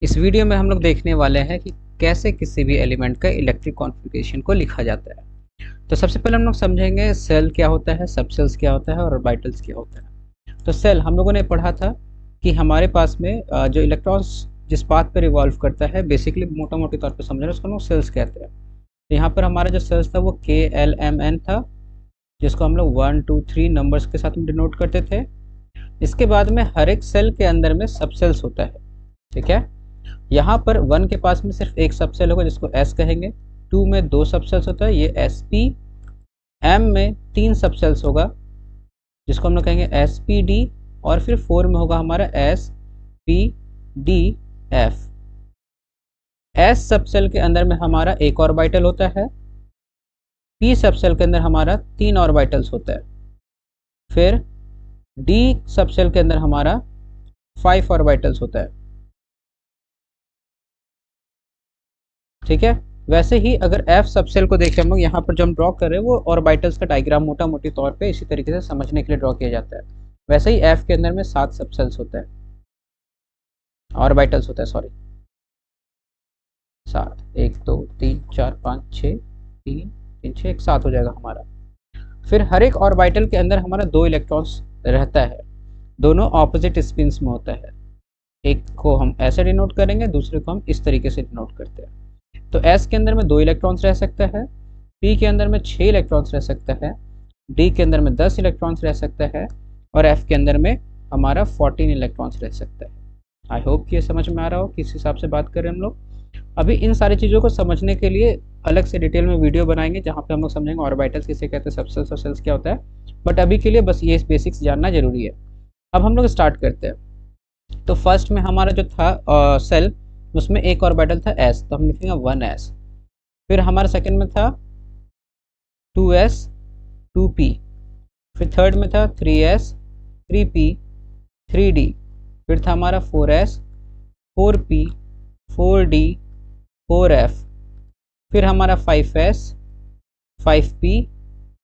इस वीडियो में हम लोग देखने वाले हैं कि कैसे किसी भी एलिमेंट का इलेक्ट्रिक कॉन्फ़िगरेशन को लिखा जाता है। तो सबसे पहले हम लोग समझेंगे सेल क्या होता है, सब सेल्स क्या होता है और ऑर्बिटल्स क्या होता है। तो सेल हम लोगों ने पढ़ा था कि हमारे पास में जो इलेक्ट्रॉन्स जिस पाथ पर रिवॉल्व करता है, बेसिकली मोटा मोटी तौर पर समझ रहे हैं, उसको हम लोग सेल्स कहते हैं। तो यहाँ पर हमारा जो सेल्स था वो KLMN था, जिसको हम लोग 1 2 3 नंबर्स के साथ में डिनोट करते थे। इसके बाद में हर एक सेल के अंदर में सब सेल्स होता है, ठीक है। यहाँ पर 1 के पास में सिर्फ एक सबसेल होगा जिसको S कहेंगे, 2 में 2 सबसेल्स होता है ये SP, M में 3 सबसेल्स होगा जिसको हम लोग कहेंगे SPD, और फिर 4 में होगा हमारा SPDF। S सबसेल के अंदर में हमारा एक ऑर्बिटल होता है, P सबसेल के अंदर हमारा 3 ऑर्बिटल्स होता है, फिर D सबसेल के अंदर हमारा 5 ऑर्बिटल्स होता है, ठीक है। वैसे ही अगर F सबसेल को देखें हम लोग, यहाँ पर जो हम ड्रॉ कर रहे हैं वो ऑर्बिटल्स का डायग्राम मोटा मोटी तौर पे इसी तरीके से समझने के लिए ड्रॉ किया जाता है। वैसे ही F के अंदर में 7 सबसेल्स होता है, ऑर्बिटल्स होता है, सॉरी 7, 1 2 3 4 5 6, 3 3 6 1 7 हो जाएगा हमारा। फिर हर एक ऑर्बिटल के अंदर हमारा 2 इलेक्ट्रॉन्स रहता है, दोनों ऑपोजिट स्पिन्स में होता है। एक को हम ऐसे डिनोट करेंगे, दूसरे को हम इस तरीके से डिनोट करते हैं। तो S के अंदर में 2 इलेक्ट्रॉन्स रह सकता है, P के अंदर में 6 इलेक्ट्रॉन्स रह सकता है, D के अंदर में 10 इलेक्ट्रॉन्स रह सकता है, और F के अंदर में हमारा 14 इलेक्ट्रॉन्स रह सकता है। आई होप कि ये समझ में आ रहा हो किस हिसाब से बात करें हम लोग। अभी इन सारी चीज़ों को समझने के लिए अलग से डिटेल में वीडियो बनाएंगे जहाँ पे हम लोग समझेंगे ऑर्बिटल्स किसे कहते हैं, सबसेल्स और सेल्स क्या होता है। बट अभी के लिए बस ये बेसिक्स जानना जरूरी है। अब हम लोग स्टार्ट करते हैं। तो फर्स्ट में हमारा जो था सेल, उसमें एक ऑर्बिटल था S, तो हम लिखेंगे 1s। फिर हमारा सेकंड में था 2s 2p, फिर थर्ड में था 3s 3p 3d, फिर था हमारा 4s 4p 4d 4f, फिर हमारा 5s 5p,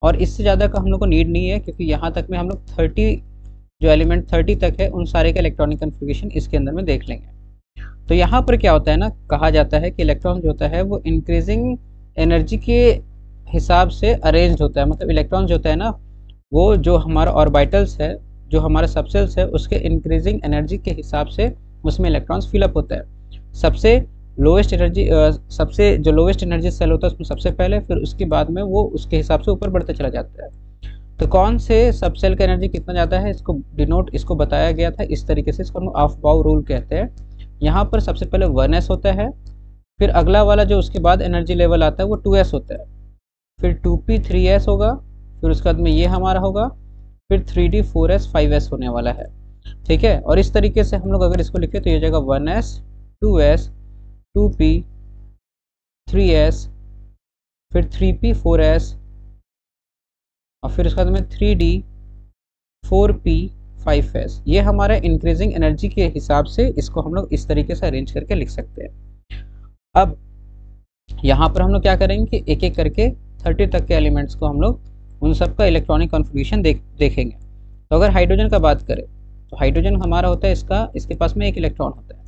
और इससे ज़्यादा का हम लोग को नीड नहीं है क्योंकि यहाँ तक में हम लोग 30 जो एलिमेंट 30 तक है उन सारे का इलेक्ट्रॉनिक कन्फिग्रेशन इसके अंदर में देख लेंगे। तो यहाँ पर क्या होता है ना, कहा जाता है कि इलेक्ट्रॉन जो होता है वो इंक्रीजिंग एनर्जी के हिसाब से अरेंज्ड होता है। मतलब इलेक्ट्रॉन जो होता है ना, वो जो हमारा ऑर्बिटल्स है, जो हमारा सबसेल्स है, उसके इंक्रीजिंग एनर्जी के हिसाब से उसमें इलेक्ट्रॉन्स फिलअप होता है। सबसे लोएस्ट एनर्जी सबसे जो लोएस्ट एनर्जी सेल होता है उसमें सबसे पहले, फिर उसके बाद में वो उसके हिसाब से ऊपर बढ़ता चला जाता है। तो कौन से सबसेल का एनर्जी कितना ज़्यादा है इसको बताया गया था इस तरीके से, इसको हम ऑफ-बाउ रूल कहते हैं। यहाँ पर सबसे पहले 1s होता है, फिर अगला वाला जो उसके बाद एनर्जी लेवल आता है वो 2s होता है, फिर 2p 3s होगा, फिर उसके बाद में ये हमारा होगा, फिर 3d 4s 5s होने वाला है, ठीक है। और इस तरीके से हम लोग अगर इसको लिखें तो ये जाएगा 1s 2s 2p 3s, फिर 3p 4s, और फिर उसके बाद में 3d 4p 5s। ये हमारा इंक्रीजिंग एनर्जी के हिसाब से इसको हम लोग इस तरीके से अरेंज करके लिख सकते हैं। अब यहाँ पर हम लोग क्या करेंगे कि एक एक करके 30 तक के एलिमेंट्स को हम लोग उन सब का इलेक्ट्रॉनिक कॉन्फ़िगरेशन देखेंगे। तो अगर हाइड्रोजन का बात करें तो हाइड्रोजन हमारा होता है इसके पास में एक इलेक्ट्रॉन होता है,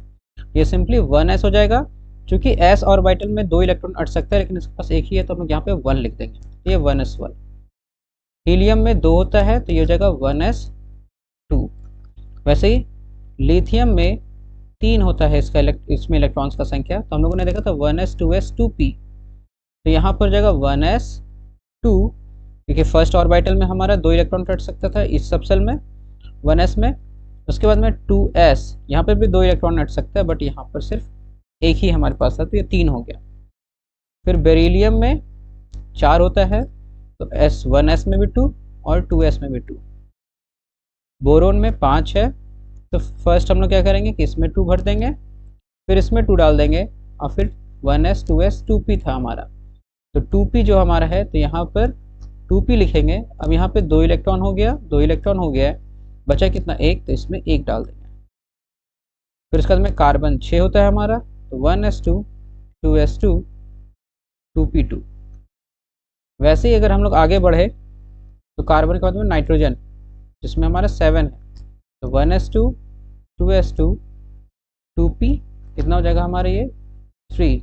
ये सिंपली 1s हो जाएगा। चूँकि s ऑर्बिटल में 2 इलेक्ट्रॉन अट सकता है लेकिन इसके पास एक ही है तो हम लोग यहाँ पे 1 लिख देंगे, ये 1s1। हीलियम में 2 होता है तो ये हो जाएगा 1s2। वैसे ही लिथियम में 3 होता है इसमें इलेक्ट्रॉन्स का संख्या, तो हम लोगों ने देखा था 1s 2s 2p, तो यहाँ पर जाएगा 1s2, क्योंकि फर्स्ट ऑर्बिटल में हमारा 2 इलेक्ट्रॉन हट सकता था इस सबसेल में 1s में। उसके बाद में 2s, यहाँ पर भी 2 इलेक्ट्रॉन हट सकता है बट यहाँ पर सिर्फ एक ही हमारे पास था तो ये 3 हो गया। फिर बेरिलियम में 4 होता है तो 1s में भी 2 और 2s में भी 2। बोरोन में 5 है, तो फर्स्ट हम लोग क्या करेंगे कि इसमें 2 भर देंगे, फिर इसमें 2 डाल देंगे, और फिर 1s 2s 2p था हमारा, तो 2p जो हमारा है तो यहाँ पर 2p लिखेंगे। अब यहाँ पे 2 इलेक्ट्रॉन हो गया, 2 इलेक्ट्रॉन हो गया है, बचा कितना 1, तो इसमें 1 डाल देंगे। फिर इसके बाद में कार्बन 6 होता है हमारा, तो 1s2 2s2 2p2। वैसे ही अगर हम लोग आगे बढ़े तो कार्बन के बाद में नाइट्रोजन जिसमें हमारा 7 है, तो 1s2 2s2 2p कितना हो जाएगा हमारा ये 3।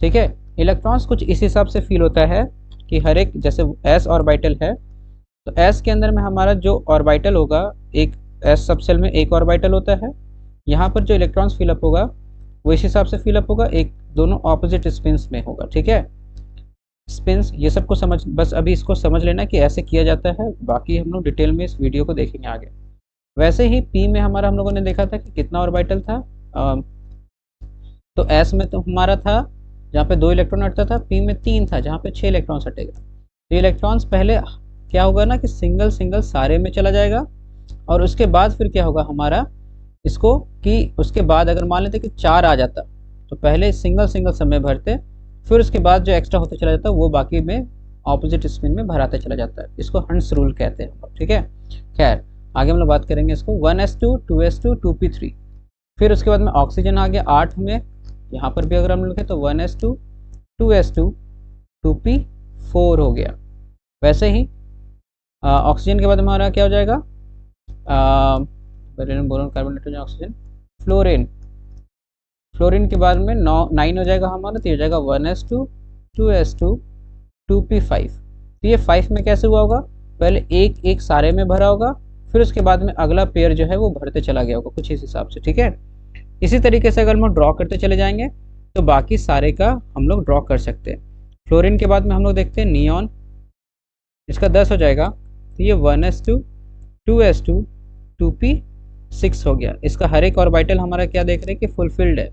ठीक है, इलेक्ट्रॉन्स कुछ इस हिसाब से फील होता है कि हर एक, जैसे s ऑर्बिटल है तो s के अंदर में हमारा जो ऑर्बिटल होगा, एक s सबसेल में एक ऑर्बिटल होता है, यहाँ पर जो इलेक्ट्रॉन्स फिलअप होगा वो इस हिसाब से फिलअप होगा, एक दोनों ऑपोजिट स्पिन्स में होगा। ठीक है, स्पिन्स ये सब को समझ, बस अभी इसको समझ लेना कि ऐसे किया जाता है, बाकी हम लोग डिटेल में इस वीडियो को देखेंगे आगे। वैसे ही p में हमारा हम लोगों ने देखा था कि कितना ऑर्बिटल था, तो s में तो हमारा था जहाँ पे 2 इलेक्ट्रॉन हटता था, p में 3 था जहाँ पे 6 इलेक्ट्रॉन्स हटेगा। तो इलेक्ट्रॉन्स पहले क्या होगा ना कि सिंगल सिंगल सारे में चला जाएगा, और उसके बाद फिर क्या होगा हमारा इसको, कि उसके बाद अगर मान लेते कि 4 आ जाता तो पहले सिंगल सिंगल समय भरते, फिर उसके बाद जो एक्स्ट्रा होता चला जाता वो बाकी में ऑपोजिट स्पिन में भराते चला जाता है। इसको हंट्स रूल कहते हैं हम लोग। ठीक है, खैर आगे हम लोग बात करेंगे इसको। 1s2 2s2 2p3, फिर उसके बाद में ऑक्सीजन आ गया 8 में, यहाँ पर भी अगर हम लिखें तो 1s2 2s2 2p4 हो गया। वैसे ही ऑक्सीजन के बाद हमारा क्या हो जाएगा, boron carbon nitrogen oxygen fluorine, fluorine के बाद में 9 हो जाएगा हमारा, तो ये हो जाएगा 1s2 2s2 2p5। तो ये 5 में कैसे हुआ होगा, पहले एक एक सारे में भरा होगा, फिर उसके बाद में अगला पेयर जो है वो भरते चला गया होगा कुछ इस हिसाब से। ठीक है, इसी तरीके से अगर हम ड्रॉ करते चले जाएंगे तो बाकी सारे का हम लोग ड्रॉ कर सकते हैं। फ्लोरीन के बाद में हम लोग देखते हैं नियॉन, इसका 10 हो जाएगा, तो ये 1s2 2s2 2p6 हो गया। इसका हर एक ऑर्बिटल हमारा क्या देख रहे हैं कि फुलफिल्ड है,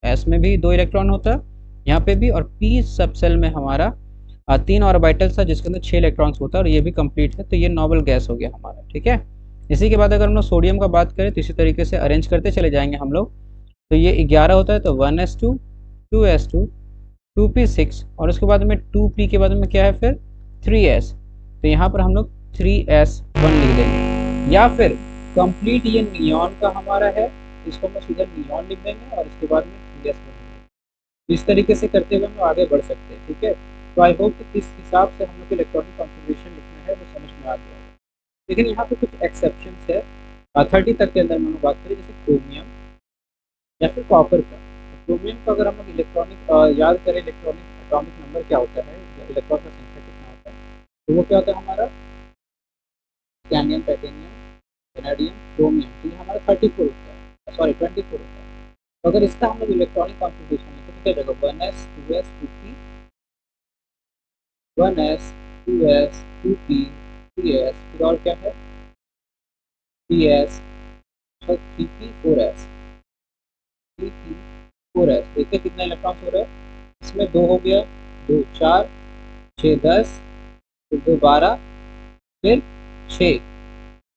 s में भी 2 इलेक्ट्रॉन होता है यहाँ पे भी, और p सब सेल में हमारा 3 ऑर्बिटल्स था जिसके अंदर 6 इलेक्ट्रॉन्स होता है, और ये भी कंप्लीट है, तो ये नोबल गैस हो गया हमारा। ठीक है, इसी के बाद अगर हम लोग सोडियम का बात करें तो इसी तरीके से अरेंज करते चले जाएंगे हम लोग, तो ये 11 होता है, तो 1s2 2s2 2p6, और उसके बाद में 2p के बाद में क्या है फिर 3s, तो यहाँ पर हम लोग 3s1 लिख देंगे, या फिर कंप्लीट ये नियॉन का हमारा है, इसको हम सीधा नियॉन लिख देंगे और इसके बाद में 3s लिखेंगे। इस तरीके से करते हुए हम लोग आगे बढ़ सकते हैं। ठीक है, तो आई होप कि किस हिसाब से हम लोग इलेक्ट्रॉनिक कॉन्फ़िगरेशन लिखना है वो समझ में आ गया होगा। लेकिन यहाँ पे कुछ एक्सेप्शंस है, 30 तक के अंदर हम लोग बात करें, जैसे क्रोमियम या फिर कॉपर का। क्रोमियम का अगर हम लोग इलेक्ट्रॉनिक याद करें, इलेक्ट्रॉनिक एटॉमिक नंबर क्या होता है, इलेक्ट्रॉन का संख्या कितना होता है, तो वो क्या होता है हमारा स्कैंडियम, टाइटेनियम, वेनेडियम, क्रोमियम, तो ये हमारा 34 होता है, सॉरी 24 होता है। तो अगर इसका हम लोग इलेक्ट्रॉनिक कॉन्फ़िगरेशन लिखें तो क्या जगह 1s 2s 2p 1s 2s 2p 3s, फिर और क्या है 3s 3p 4s 3p 4s। देखिए कितना इलेक्ट्रॉन्स हो रहा है, इसमें 2 हो गया, 2 4 6 10, फिर 2 12, फिर 6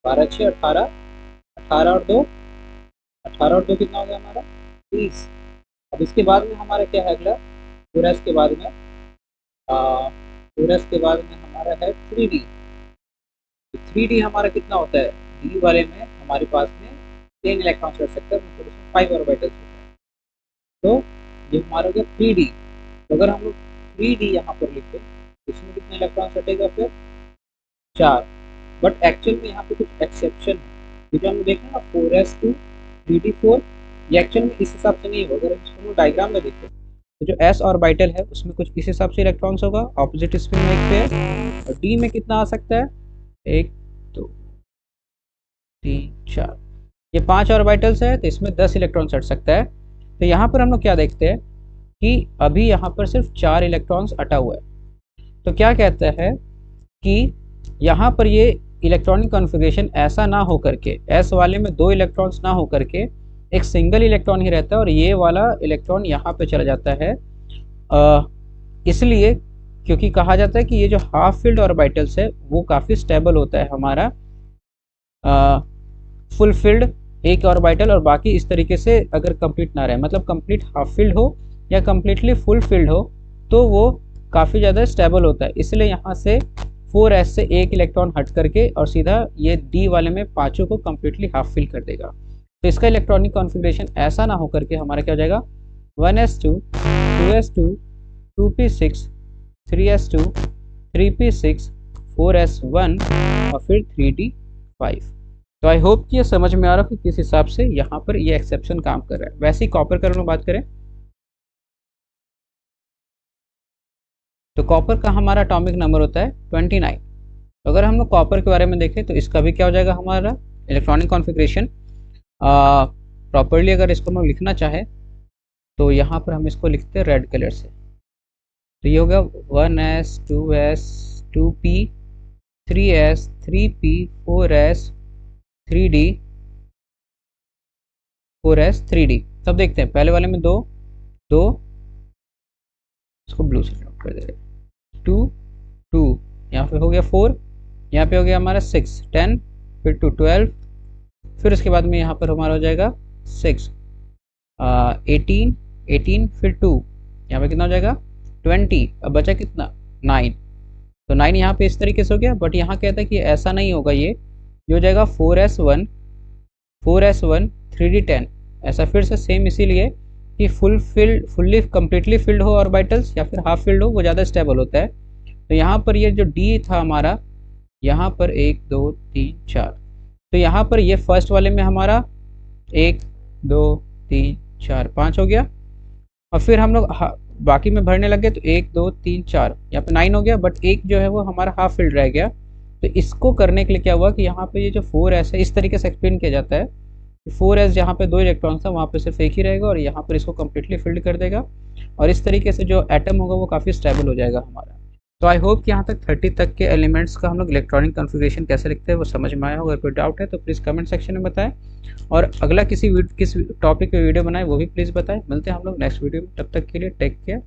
12 6 18, 18 और 2 18 और 2 कितना हो गया हमारा 30। अब इसके बाद में हमारा क्या है अगला 4s के बाद में 4s के बाद में हमारा है 3d। 3d हमारा कितना होता है, d वाले में हमारे पास में 10 इलेक्ट्रॉन चढ़ सकता है, मतलब उसमें 5 ऑर्बिटल्स होते हैं, तो ये हमारा हो गया 3d। तो अगर हम लोग 3d यहाँ पर लिखें तो इसमें कितने इलेक्ट्रॉन चढ़ेगा फिर 4। बट एक्चुअल में यहाँ पे कुछ एक्सेप्शन है, जो हम देखें ना 4s2 3d4, ये एक्चुअल में इस हिसाब से नहीं होगा। अगर इसको हम डायग्राम में देखें तो जो s ऑर्बिटल है उसमें कुछ इस हिसाब से इलेक्ट्रॉन्स होगा, ऑपोजिट स्पिन में एक पेयर, और d में कितना आ सकता है 1 2 3 4, ये 5 ऑर्बिटल्स है तो इसमें 10 इलेक्ट्रॉन चढ़ सकता है। तो यहाँ पर हम लोग क्या देखते हैं कि अभी यहाँ पर सिर्फ 4 इलेक्ट्रॉन्स अटा हुआ है, तो क्या कहता है कि यहाँ पर ये इलेक्ट्रॉनिक कॉन्फ़िगरेशन ऐसा ना हो करके, s वाले में 2 इलेक्ट्रॉन्स ना हो करके एक सिंगल इलेक्ट्रॉन ही रहता है, और ये वाला इलेक्ट्रॉन यहाँ पे चला जाता है, इसलिए क्योंकि कहा जाता है कि ये जो हाफ फील्ड ऑर्बिटल्स है वो काफ़ी स्टेबल होता है हमारा फुल फील्ड एक ऑर्बिटल, और बाकी इस तरीके से अगर कंप्लीट ना रहे, मतलब कंप्लीट हाफ फील्ड हो या कम्प्लीटली फुल फील्ड हो, तो वो काफ़ी ज़्यादा स्टेबल होता है। इसलिए यहाँ से 4s से एक इलेक्ट्रॉन हट करके और सीधा ये d वाले में पाँचों को कम्प्लीटली हाफ फिल कर देगा। तो इसका इलेक्ट्रॉनिक कॉन्फ़िगरेशन ऐसा ना हो करके हमारा क्या हो जाएगा 1s2 2s2 2p6 3s2 3p6 4s1 और फिर 3d5। तो आई होप कि ये समझ में आ रहा हो कि किस हिसाब से यहाँ पर ये एक्सेप्शन काम कर रहा है। वैसे ही कॉपर का हम बात करें तो कॉपर का हमारा एटॉमिक नंबर होता है 29। तो अगर हम लोग कॉपर के बारे में देखें तो इसका भी क्या हो जाएगा, हमारा इलेक्ट्रॉनिक कॉन्फ़िगरेशन प्रॉपरली अगर इसको हम लिखना चाहे तो यहाँ पर हम इसको लिखते हैं रेड कलर से। तो ये होगा 1s 2s 2p 3s 3p 4s 3d 4s 3d। सब देखते हैं, पहले वाले में दो दो, इसको ब्लू से नोट कर दे रहे, 2 2, यहाँ पे हो गया 4, यहाँ पे हो गया हमारा 6 10, फिर 2 12, फिर उसके बाद में यहाँ पर हमारा हो जाएगा 6 18 18, फिर 2, यहाँ पे कितना हो जाएगा 20, अब बचा कितना 9। तो 9 यहाँ पे इस तरीके से हो गया, बट यहाँ कहता है कि ऐसा नहीं होगा, ये हो जाएगा 4s1 4s1 3d 10। ऐसा फिर से सेम इसीलिए कि फुल्ली कम्प्लीटली फिल्ड हो ऑर्बिटल्स या फिर हाफ फिल्ड हो, वो ज़्यादा स्टेबल होता है। तो यहाँ पर ये जो डी था हमारा, यहाँ पर 1 2 3 4, तो यहाँ पर ये फर्स्ट वाले में हमारा 1 2 3 4 5 हो गया, और फिर हम लोग बाकी में भरने लगे तो 1 2 3 4, यहाँ पे 9 हो गया, बट एक जो है वो हमारा हाफ फिल्ड रह गया। तो इसको करने के लिए क्या हुआ कि यहाँ पे ये जो 4s है इस तरीके से एक्सप्लेन किया जाता है, 4s जहाँ पे 2 इलेक्ट्रॉन्स था वहाँ पे सिर्फ एक ही रहेगा, और यहाँ पर इसको कम्प्लीटली फिल्ड कर देगा, और इस तरीके से जो एटम होगा वो काफ़ी स्टेबल हो जाएगा हमारा। तो आई होप कि यहाँ तक 30 तक के एलिमेंट्स का हम लोग इलेक्ट्रॉनिक कॉन्फ़िगरेशन कैसे लिखते हैं वो समझ में आया हो। अगर कोई डाउट है तो प्लीज़ कमेंट सेक्शन में बताएं, और अगला किस टॉपिक पे वीडियो बनाए वो भी प्लीज़ बताएं। मिलते हैं हम लोग नेक्स्ट वीडियो में, तब तक के लिए टेक केयर।